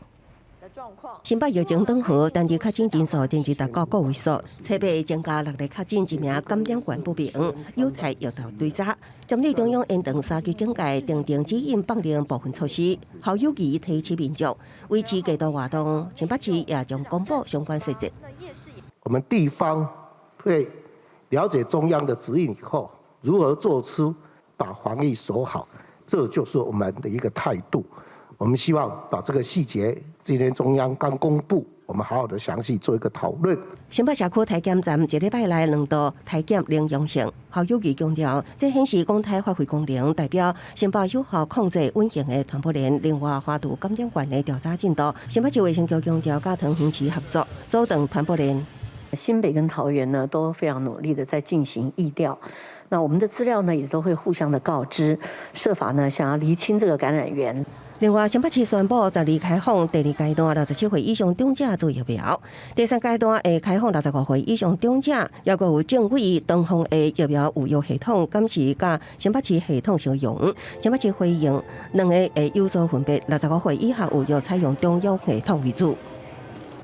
Speaker 12: 新北疫情缓和，单日确诊人数连日达到个位数，特别增加6例确诊1名感染源不明，有待药头追查。针对中央延长3级警戒，定指引放任部分措施，侯友宜提醒民众维持戒毒活动，新北市也将公布相关细节。
Speaker 13: 我们地方会了解中央的指引以后，如何做出把防疫守好，这就是我们的一个态度。我们希望把这个细节，今天中央刚公布，我们好好的详细做一个讨论。
Speaker 12: 新北社区体检站1礼拜内2度体检零阳性，侯友宜强调，这显示公台发挥功能，代表新北有效控制稳定的传播链。另外，花度感染源的调查进度，新北市卫生局强调，加强园区合作，阻断传播链。
Speaker 14: 新北跟桃园呢都非常努力的在进行疫调。那我们的资料呢也都会互相的告知，设法呢想要厘清这个感染源。
Speaker 12: 另外，新北市宣布12开放第2阶段67岁以上长者做疫苗，第3阶段会开放65岁以上长者，也佫有政府东方的疫苗预约系统，敢是甲新北市系统相用。新北市回应2个会有所分别，65岁以下预约采用中央系统为主。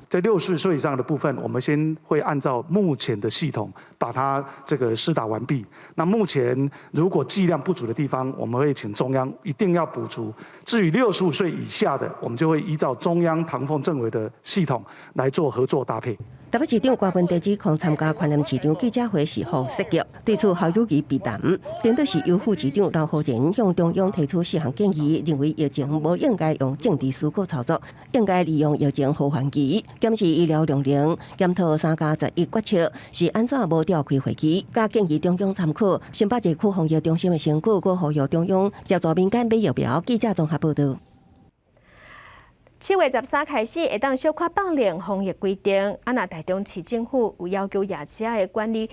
Speaker 15: 在60岁以上的部分，我们先会按照目前的系统把它这个施打完毕。那目前如果剂量不足的地方，我们会请中央一定要补足。至于65岁以下的，我们就会依照中央唐凤政委的系统来做合作搭配。
Speaker 12: 台北市长郭文地指控参加传染市场记者会是好设计，对此侯友宜避谈，针对是由副市长刘浩然向中央提出4项建议，认为疫情无应该用政治思考操作，应该利用疫情好缓期，检视医疗量能，检讨3+11决策是安怎无调开会期，甲建议中央参考新北地区防疫中心的成果，佮呼吁中央协助民间买疫苗。记者综合报道。
Speaker 1: 7月13开始会当小可放任防疫规定，若台中市政府有要求夜市的管理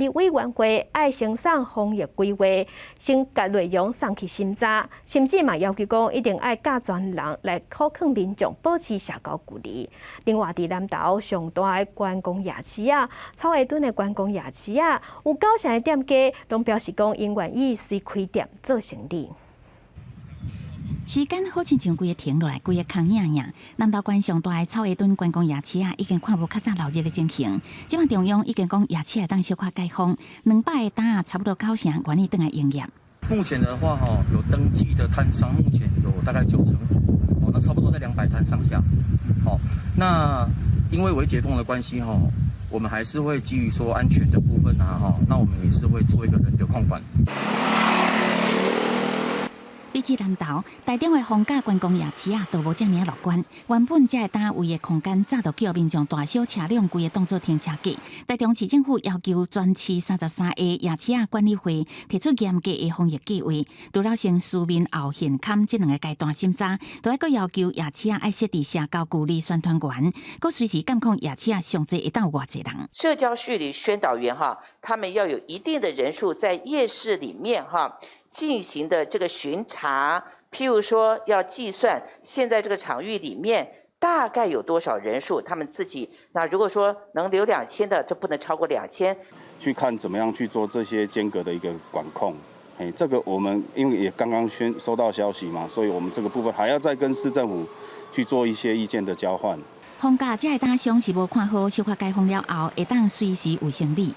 Speaker 1: 委员会爱先送防疫规划，先甲内容送去审查，甚至嘛要求讲一定爱教全人来考劝民众保持社交距离。另外，伫南投上大的观光夜市草下墩的观光夜市有9成的店家拢表示讲，因愿意随开店做生意。
Speaker 18: 时间好亲像规个停落来，规个空影影。南投县上大的草下墩观光夜市已经看无较早闹热的情形。即马中央已经讲夜市会当小可解封，200个摊差不多9成愿意转来营业。
Speaker 16: 目前的话，有登记的摊商，目前有大概9成，那差不多在200摊上下。好，那因为微解封的关系，我们还是会基于说安全的部分那我们也是会做一个人流控管。
Speaker 18: 比起南投，台中的逢甲观光夜市都无遮尔乐观。原本遮个单位的空间早就叫民众大小车辆规个当作停车格。台中市政府要求全市33个夜市管理会提出严格的防疫计划，除了先书面后现勘这2个阶段审查，都还佫要求夜市爱设置社交距离宣传员，佫随时监控夜市上济会当有偌济人。
Speaker 17: 社交距离宣导员他们要有一定的人数在夜市里面进行的这个巡查，譬如说要计算现在这个场域里面大概有多少人数，他们自己那如果说能留2000的，就不能超过2000。
Speaker 27: 去看怎么样去做这些间隔的一个管控。这个我们因为也刚刚收到消息嘛，所以我们这个部分还要再跟市政府去做一些意见的交换。
Speaker 18: 逢甲这个摊商是无看好小可解封了后，会当随时有生理。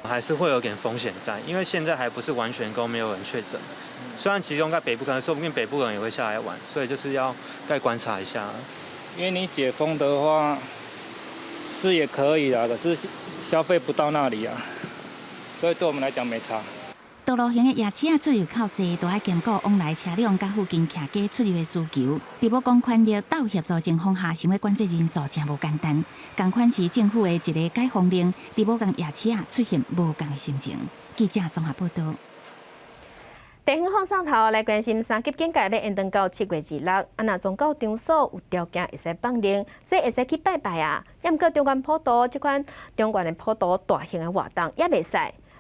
Speaker 28: 还是会有点风险在，因为现在还不是完全都没有人确诊。虽然其中在北部，可能说不定北部人也会下来玩，所以就是要再观察一下。
Speaker 29: 因为你解封的话是也可以啦，可是消费不到那里啊，所以对我们来讲没差。
Speaker 18: 道路型的夜市出入口济，都要兼顾往来车辆甲附近徛家出入的需求。伫无公权力斗协助情况下，想要管制人数真无简单。同款是政府的一个解封令，伫无共夜市出现无共的心情。记者综合报道。
Speaker 1: 地方放上头来关心三级警戒要延长到7月26，若宗教场所有条件会使放灵，所以会使去拜拜啊。也毋过中原普渡这款中原的普渡大型的活动也袂使。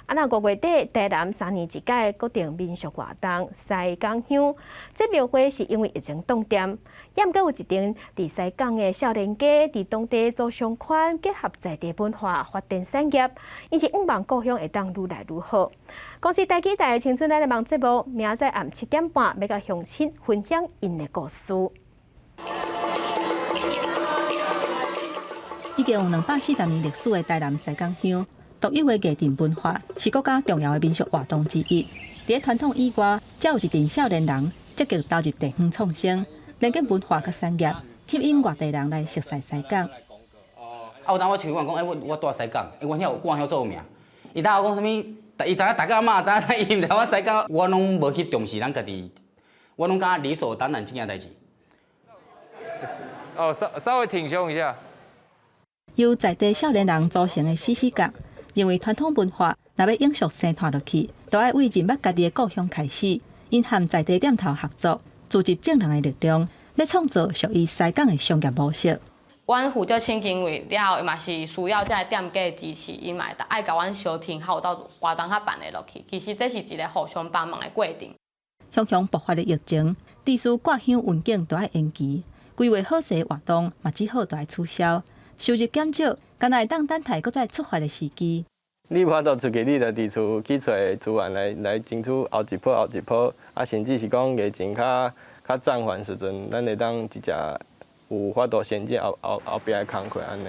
Speaker 1: 若5月底台南3年一届固定民俗活动西港乡，这庙会是因为疫情冻点，也毋过有一场伫西港的少年家伫当地做相款，结合在地文化发展产业，因是望故乡会当愈来愈好。公司台记台青春来的梦节目，明仔载暗7点半要甲乡亲分享因的故事。
Speaker 4: 已经有240年历史的台南西港乡，独有的艺阵文化是国家重要的民俗活动之一。在传统以外，才有一群少年人积极投入地方创新，连接文化甲产业，吸引外地人来熟悉西港。
Speaker 5: 有当我像我讲，我住西港，阮遐做名。伊当我讲啥物，伊知影大家嘛，知影伊毋知我西港，我拢无去重视咱家己，我拢感觉理所当然这件代志。
Speaker 6: 哦，稍微挺胸一下。
Speaker 4: 由在地少年人组成的死死角，认为传统文化若要永续生传落去，就要为认捌家己的故乡开始。因和在地店头合作，聚集正人的力量，要创造属于西港的商业模式。
Speaker 19: 阮负责请经费了，嘛是需要这店家支持，因嘛爱甲阮相挺，还有到活动较办得落去。其实这是一个互相帮忙的过程。
Speaker 4: 乡乡爆发的疫情，地区挂乡运境都要延期，规划好势的活动嘛只好都要取消。收入减少，敢若会当等待搁再出发的时机。
Speaker 20: 你有法度出去，你着伫厝去找资源来争取后一波，啊，甚至是讲疫情较暂缓时阵，咱会当一只有法度衔接后壁的工课安尼。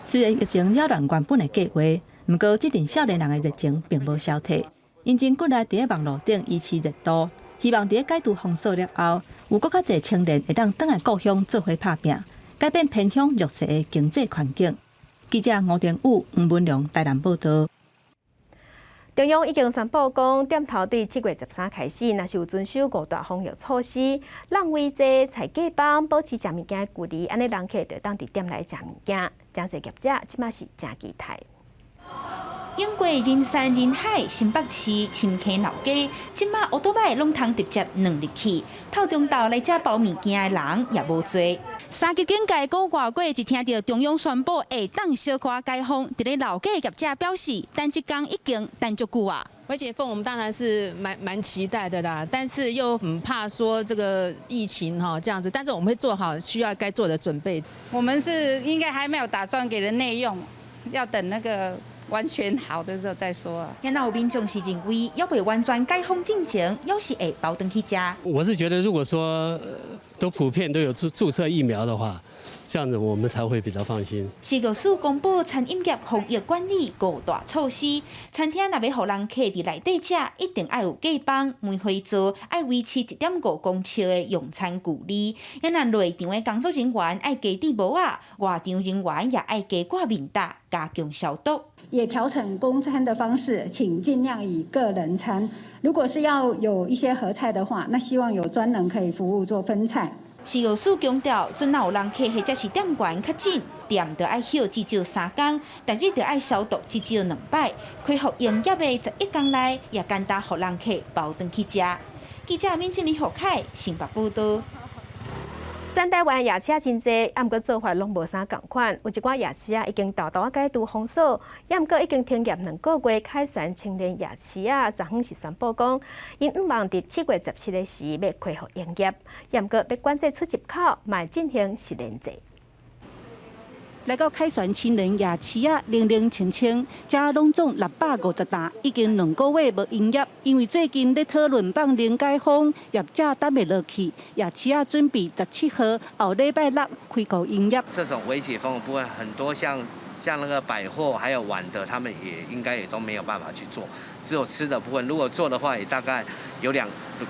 Speaker 4: 虽然疫情扰乱原本的计划，不过这群少年人的热情并无消退，因真骨力伫咧网络顶维持热度，希望伫咧解除封锁了后，有更较侪青年会当返来故乡做伙打拼。改变偏向弱势的经济环境。记者吴定宇、吴文良台南报道。
Speaker 1: 中央已经宣布讲，店头对7月13开始，若是有遵守5大防疫措施，让位坐、菜价帮、保持食物件距离，安尼人客就当伫店内食物件。真侪业者即马是真期待。
Speaker 18: 英过人山人海，新北市新坑老街，即马乌托摆拢通直接两入去。透中道来遮包物件的人也无多。三级警戒过外过，一听到中央宣布会当小可解封，伫咧老街业者表示，但这工已经等足久啊。
Speaker 21: 解封我们当然是蛮期待的啦，但是又很怕说这个疫情这样子，但是我们会做好需要该做的准备。
Speaker 22: 我们是应该还没有打算给人内用，要等那个完全好的时候再说啊。
Speaker 18: 也有民众是认为，要未完全解封进前，要是会包登去家。
Speaker 23: 我是觉得，如果说都普遍都有注册疫苗的话，这样子我们才会比较放心。
Speaker 18: 市教署公布餐饮业防疫管理5大措施，餐厅若要互人客伫内底食，一定要有隔板，每回座要维持1.5公尺的用餐距离。也若内场的工作人员要加戴帽仔，外场人员也要加挂面罩，加强消毒。
Speaker 24: 也调整供餐的方式，请尽量以个人餐。如果是要有一些合菜的话，那希望有专人可以服务做分菜。
Speaker 18: 市药署强调，准若有人客或者是店员确诊，店就要休至少3天，但日就要消毒至少2摆。恢复营业的11天内，也简单互人客包顿去食。记者闵静李福凯新北报道。
Speaker 1: 咱台湾夜车真济，啊，毋过做法拢无啥共款。有一寡夜车已经豆豆解除封锁，也毋过已经停业2个月。凯旋青年夜车昨昏是宣布讲，因毋望伫7月17日时要恢复营业，也毋过要管制出入口，卖进行实联制。
Speaker 30: 来到凯旋青年夜市啊，零零清清，遮拢总650单，已经2个月无营业，因为最近咧讨论放零解封，业者等袂落去，夜市啊准备17号后礼拜6开口营业。
Speaker 31: 这种微解封的部分，很多像那个百货还有玩的，他们也应该也都没有办法去做，只有吃的部分，如果做的话，也大概有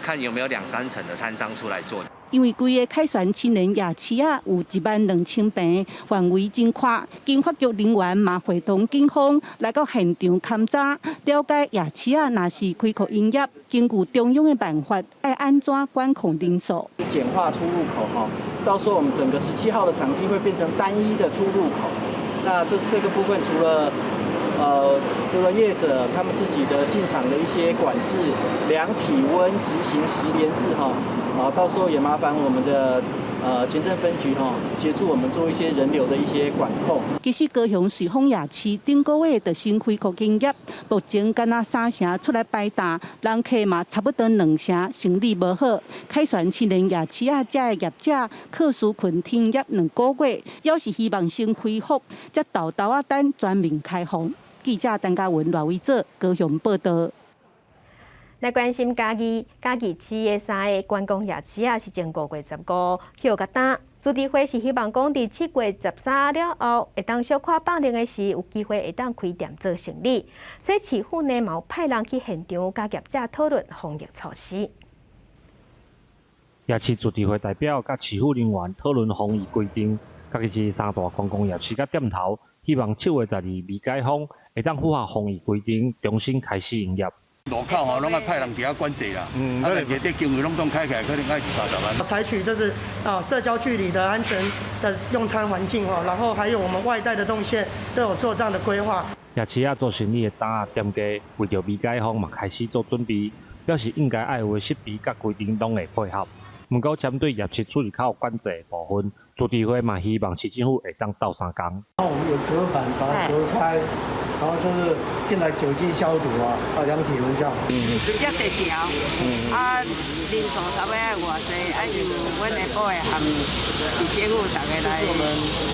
Speaker 31: 看有没有2-3成的摊商出来做。
Speaker 30: 因为规个凯旋青年夜市啊有12000平，范围真宽。经法局人员嘛会同警方来到现场勘查，了解夜市啊若是开口营业，根据中央的办法，要安怎管控人数？
Speaker 32: 简化出入口哈，到时候我们整个17号的场地会变成单一的出入口。那这个部分除了除了业者他们自己的进场的一些管制、量体温、执行10连制到时候也麻烦我们的前镇分局协助我们做一些人流的一些管控。
Speaker 30: 其实高雄瑞丰夜市顶个月就先恢复营业，目前敢若3成出来摆摊，人客嘛差不多2成，生意无好。凯旋青年夜市这的业者客诉群停业2个月，要是希望先恢复，才豆等全面开放。记者陈嘉文、赖伟做高雄报道。
Speaker 1: 来关心嘉义市的3个观光夜市是前5月15休甲打。主题会是希望讲伫7月13了后，会当小可放零的时，有机会会当开店做生意。所以市府呢，嘛有派人去现场甲业者讨论防疫措施。
Speaker 2: 夜市主题会代表甲市府人员讨论防疫规定，家己市3大观光夜市甲店头，希望7月12未解封，会当符合防疫规定，重新开始营业。
Speaker 3: 路口拢要派人伫遐管制啦，但是这经费拢总开起来，可能要20-30万。
Speaker 7: 采取就是社交距离的安全的用餐环境然后还有我们外带的动线都有做这样的规划。
Speaker 2: 夜市做生意的档店家为着未解封嘛，开始做准备，表示应该爱有的设备甲规定拢会配合。不过针对夜市出入口管制的部分，主题会嘛希望市政府会当斗3工。
Speaker 7: 我们有隔板把它隔开。然后就是进来酒精消毒量体温这样。
Speaker 8: 比较侪条，人数差不多爱偌济，就阮的保卫和市政府大家来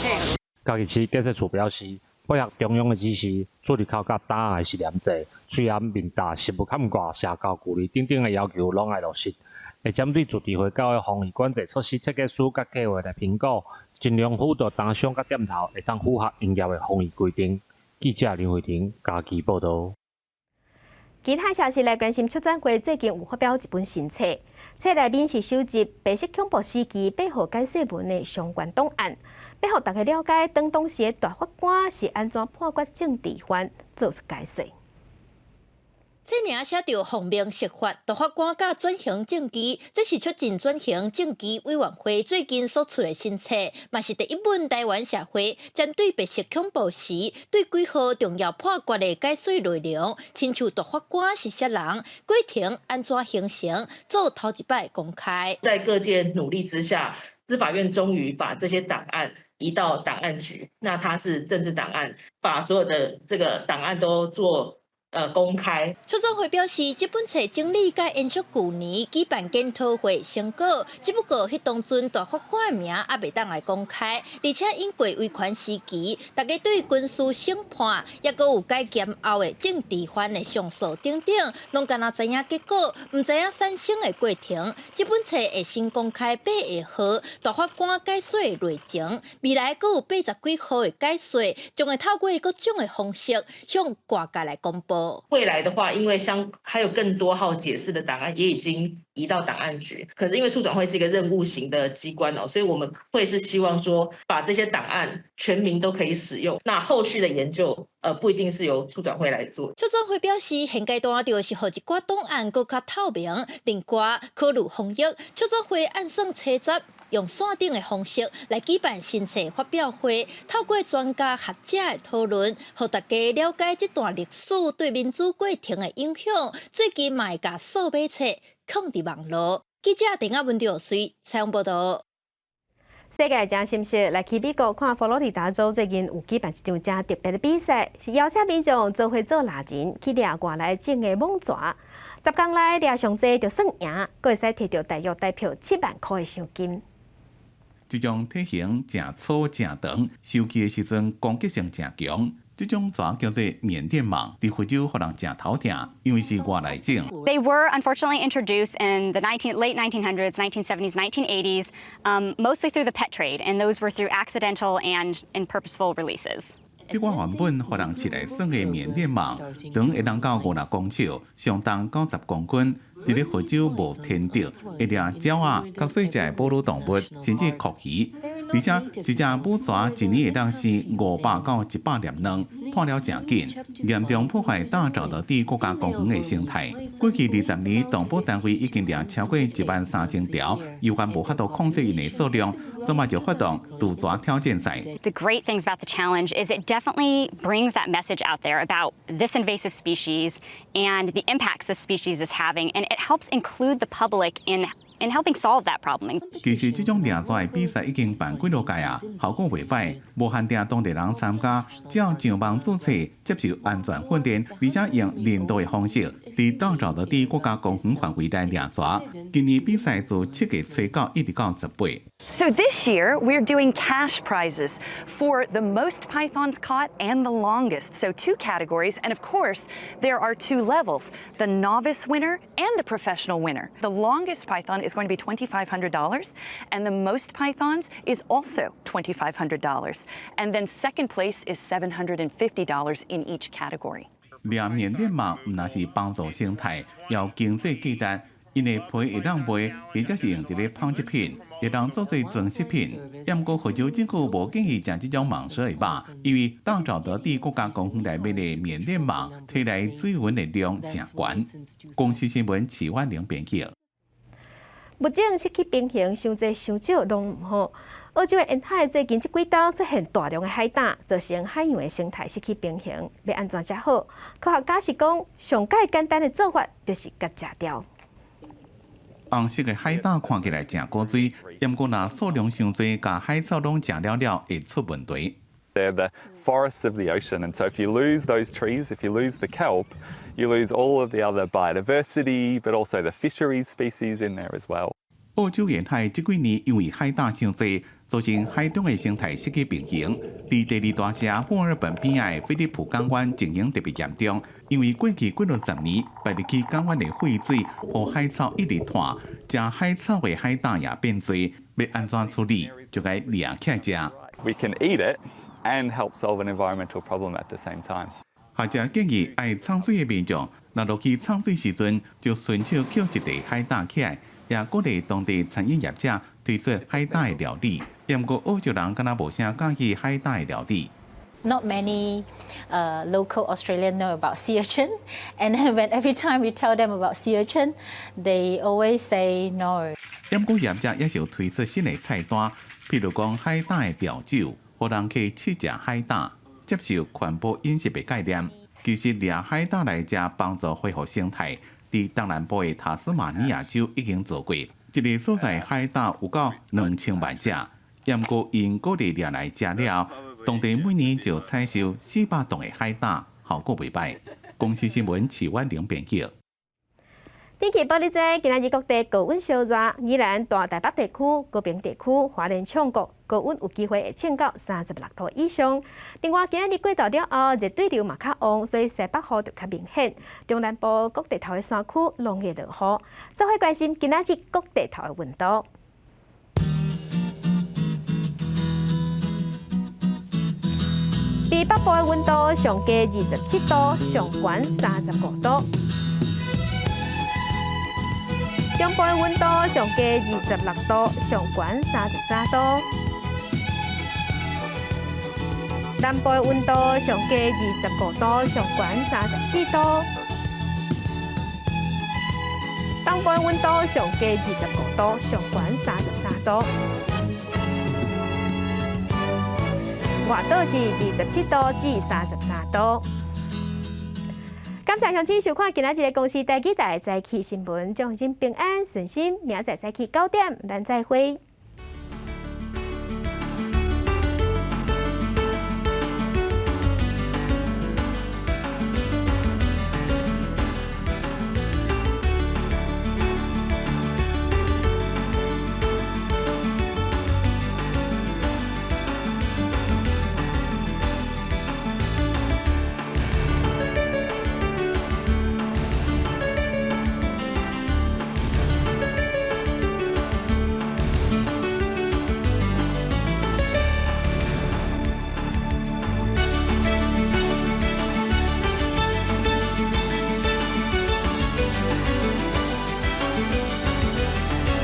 Speaker 8: 配合。
Speaker 2: 嘉义市建设处表示，配合中央的指示，出入口甲档案是连制，虽然面大食物勘挂、社交距离等等的要求拢爱落实，会针对主题会到的防疫管制措施设计书甲计划来评估，尽量辅导摊商甲店头会当符合营业的防疫规定。记者林慧婷嘉义报道。
Speaker 1: 其他消息来关心，出转会最近有发表一本新册，册内面是收集白色恐怖时期背后解说文的相关档案，要互大家了解当时的大法官是安怎判决政治犯，做出解说。
Speaker 9: 册名写着“奉命释法大法官甲转型正义”，这是促进转型正义委员会最近所出的新册，嘛是第一本台湾社会针对白色恐怖时对几项重要判决的解说内容，亲像大法官是啥人，过程安怎形成，做头一摆公开。
Speaker 10: 在各界努力之下，司法院终于把这些档案移到档案局，那它是政治档案，把所有的这个档案都做公开。
Speaker 9: 出转会表示，这本册整理甲延续去年举办检讨会成果，只不过迄当阵大法官的名还未当来公开，而且因过维权时期，大家对军事审判，也阁有解检后的政治犯的上诉等等，拢敢若知影结果，唔知影产生的过程。这本册会先公开8月号大法官解说的内情，未来阁有80几号的解说，将会透过各种的方式向外界来公布。
Speaker 10: 未来的话，因为还有更多号解释的档案也已经移到档案局，可是因为促转会是一个任务型的机关所以我们会是希望说把这些档案全民都可以使用。那后续的研究不一定是由促转会来做。
Speaker 9: 促转会表示，现阶段就是互一寡档案更加透明，另外考虑防疫，促转会按算车集。用线顶的方式来举办新册发表会，透过专家学者的讨论，让大家了解这段历史对民主过程的影响。最近嘛会甲数码册放伫网络。记者陈亚文随采访报道。
Speaker 1: 世界正心息来去美国看佛罗里达州最近有举办一场正特别的比赛，是邀请民众做伙做蜡人去掠外来种的猛蛇。10天内掠上济就算赢，佫会使摕到大约代表7万块的奖金。
Speaker 11: 这种体型正粗正长，收集的时阵攻击性正强。这种蛇叫做缅甸蟒，在非洲互人正头疼，因为是外来种。
Speaker 13: They were unfortunately introduced in the late 1900s, 1970s, 1980s, mostly through the pet trade, and those were through accidental and purposeful releases.
Speaker 11: 这款原本互人饲来耍的缅甸蟒，长会能到50公尺，上重90公斤。伫咧非洲无天敌，会掠鸟啊、甲水食的哺乳动物，甚至蛞鱼。而且一只母蛇一年会当是500到100粒卵，拖了真紧，严重破坏大沼泽地国家公园的生态。过去20年，动保单位已经掠超过13000条，有关无法度控制因的数量，做嘛就发动杜蛇挑战赛。
Speaker 13: The great things about the challenge is it definitely brings that message out there about this invasive species and the impacts this species is having, and it helps include the public in helping solve that problem.
Speaker 11: 其实这种掠蛇的比赛已经办几落届啊，效果袂歹，无限定当地人参加，只要上网注册，接受安全训练，而且用人道的方式，伫大沼泽地国家公园范围内掠蛇。今年比赛自7月初9一直到10月。
Speaker 5: So this year, we're doing cash prizes for the most pythons caught and the longest. So 2 categories, and of course, there are 2 levels, the novice winner and the professional winner. The longest python is going to be $2,500, and the most pythons is also $2,500. And then second place is $750 in each category.
Speaker 11: 掠缅甸蟒唔那是帮助生态，要经济价值。因的皮会当卖，或者是用一个纺织品，会当做做装饰品。不过，福州政府无建议食这种蟒蛇的肉，因为大沼泽地国家公园内面的缅甸蟒，体内水分的量真悬。公司新闻齐婉玲编辑。
Speaker 1: 物种失去平衡，伤济伤少拢唔好。澳洲的沿海最近这几道出现大量的海胆，造成海洋的生态失去平衡。要安怎才好？科学家是讲，上介简单的做法就是甲食掉。
Speaker 11: 红色的海胆看起来真古锥，不过若数量伤多，甲海草拢食了会出问题。
Speaker 6: They're the forests of the ocean, and so if you lose those trees, if you lose the kelp, you lose all of the other biodiversity, but also the fisheries species in there as well.
Speaker 11: 澳洲沿海这几年因为海胆伤多，造成海中的生态失去平衡。伫第2大城墨尔本边仔的菲利普港湾情形特别严重，因为过去几60年，白日起港湾的废水和海草一直断，食海草的海胆也变多。要安怎处理，就该掠起来食。
Speaker 6: We can eat it and help solve an environmental problem at the same time.
Speaker 11: 学者建议，爱冲水的民众，若落去冲水时阵，就顺手捡一袋海胆起来。也鼓励当地餐饮业者推出海胆的料理，不过澳洲人敢若无啥介意海胆的料理。
Speaker 12: Not many local Australians know about sea urchin, and when every time we tell them about sea urchin, they always say no.
Speaker 11: 不过业者也是有推出新的菜单，譬如讲海胆的调酒，让人去试食海胆，接受环保饮食的概念。其实掠海胆来食，帮助恢复生态。伫东南部的塔斯马尼亚州已经做过，一个所在海胆有到2000万只，不过因鼓励掠来食了，当地每年就采收400吨的海胆，效果袂歹。公司新闻齐婉玲编辑。
Speaker 1: 天气报你知，今日各地高温烧热，宜兰大台北地区、高屏地区、花莲唱国高温有机会会升到36度以上。另外，今日过到了后，热对流嘛较旺，所以西北风就较明显。中南部各地头的山区容易落雨。再会关心今日各地头的温度。伫北部的温度上低27度，上悬35度。中部的温度上低26度，上悬33度；南部的温度上低25度，上悬34度；东部的温度上低25度，上悬33度；外岛是27度至33度。感谢乡亲收看今仔日的公视台记台早起新闻，祝您平安顺心，明仔早起9点，咱再会。